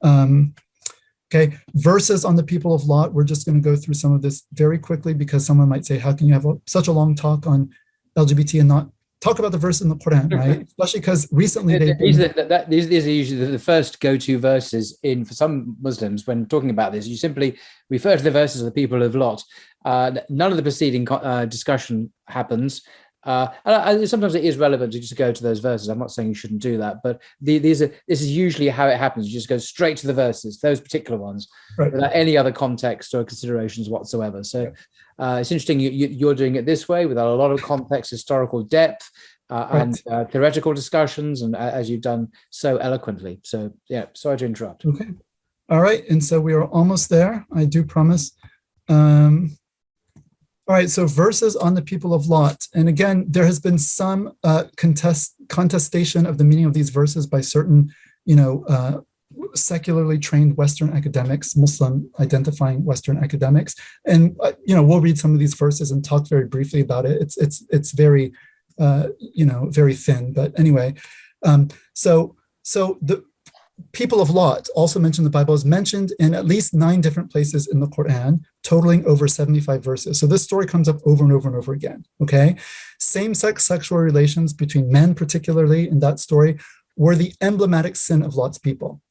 Okay, verses on the people of Lot. We're just going to go through some of this very quickly because someone might say, how can you have such a long talk on LGBT and not talk about the verse in the Quran, right? Especially because recently these are usually the first go-to verses for some Muslims when talking about this. You simply refer to the verses of the people of Lot. None of the preceding discussion happens. Sometimes it is relevant to just go to those verses. I'm not saying you shouldn't do that, but this is usually how it happens. You just go straight to the verses, those particular ones, right, without any other context or considerations whatsoever. So it's interesting you're doing it this way without a lot of context, historical depth, and theoretical discussions, and as you've done so eloquently. So yeah, sorry to interrupt. Okay, all right, and so we are almost there. I do promise. All right, so verses on the people of Lot. And again, there has been some contestation of the meaning of these verses by certain, secularly trained Western academics, Muslim identifying Western academics. And, we'll read some of these verses and talk very briefly about it. It's very, very thin, but anyway. So the people of Lot, also mentioned in the Bible, is mentioned in at least 9 different places in the Quran, totaling over 75 verses. So this story comes up over and over and over again, okay? Same-sex sexual relations between men, particularly in that story, were the emblematic sin of Lot's people,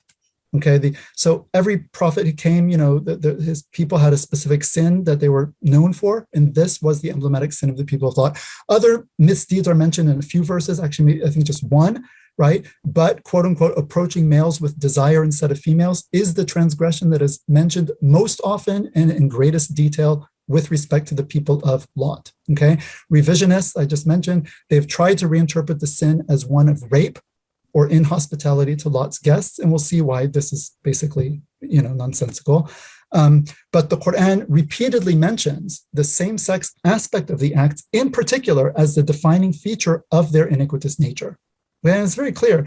okay? So every prophet who came, his people had a specific sin that they were known for, and this was the emblematic sin of the people of Lot. Other misdeeds are mentioned in a few verses, actually, I think just one, right? But quote unquote, approaching males with desire instead of females is the transgression that is mentioned most often and in greatest detail with respect to the people of Lot, okay? Revisionists, I just mentioned, they've tried to reinterpret the sin as one of rape or inhospitality to Lot's guests, and we'll see why this is basically, nonsensical. But the Quran repeatedly mentions the same-sex aspect of the acts, in particular, as the defining feature of their iniquitous nature. And it's very clear.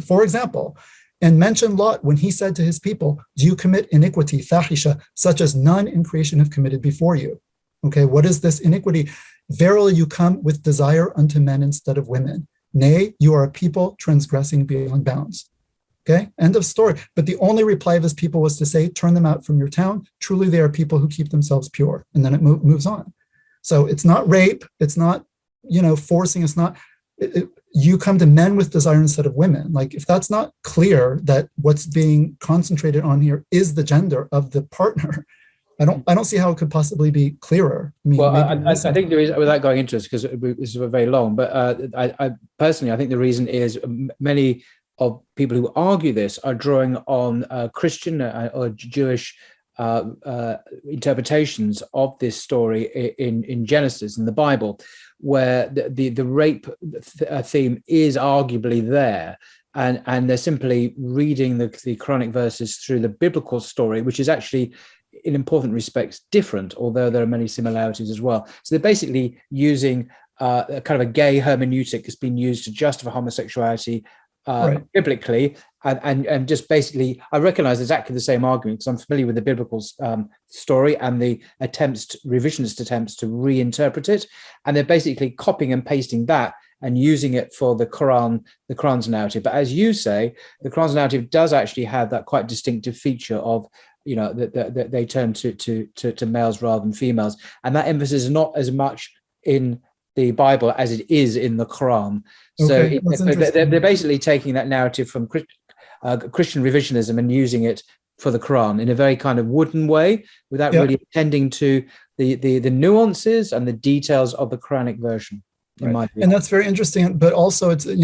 For example, and mention Lot when he said to his people, do you commit iniquity, fahisha, such as none in creation have committed before you? Okay, what is this iniquity? Verily you come with desire unto men instead of women. Nay, you are a people transgressing beyond bounds. Okay, end of story. But the only reply of his people was to say, turn them out from your town. Truly they are people who keep themselves pure. And then it moves on. So it's not rape. It's not, forcing. It's not... you come to men with desire instead of women. Like, if that's not clear that what's being concentrated on here is the gender of the partner, I don't see how it could possibly be clearer. I mean, I think there is, without going into this, because this is very long, but I personally, I think the reason is many of people who argue this are drawing on Christian or Jewish interpretations of this story in Genesis, in the Bible, where the rape theme is arguably there, and they're simply reading the Quranic verses through the biblical story, which is actually in important respects different, although there are many similarities as well. So they're basically using a kind of a gay hermeneutic that's been used to justify homosexuality biblically, and just basically, I recognize exactly the same argument because I'm familiar with the biblical story and the revisionist attempts to reinterpret it, and they're basically copying and pasting that and using it for the Quran's narrative. But as you say, the Quran's narrative does actually have that quite distinctive feature of, that they turn to males rather than females, and that emphasis is not as much in the Bible as it is in the Quran. So they're basically taking that narrative from Christian revisionism and using it for the Quran in a very kind of wooden way, without really attending to the nuances and the details of the Quranic version. And that's very interesting. But also, it's in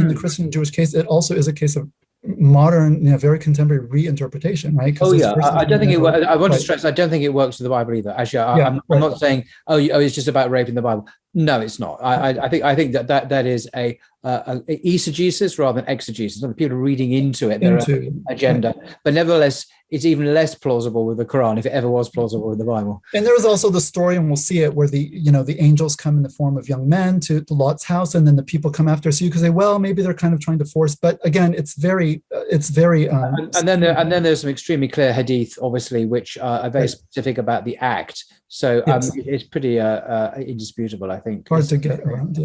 the Christian and Jewish case, it also is a case of modern, very contemporary reinterpretation, right? I don't think it works. I want to stress, I don't think it works with the Bible either. Actually, I'm not saying, it's just about rape in the Bible. No, it's not. I think that is a eisegesis rather than exegesis. People are reading into it, their own agenda. But nevertheless, it's even less plausible with the Quran, if it ever was plausible with the Bible. And there was also the story, and we'll see it, where the angels come in the form of young men to Lot's house, and then the people come after. So you could say, well, maybe they're kind of trying to force. But again, it's very. And then there's some extremely clear hadith, obviously, which are very specific about the act. So it's pretty indisputable, I think. Hard to get around,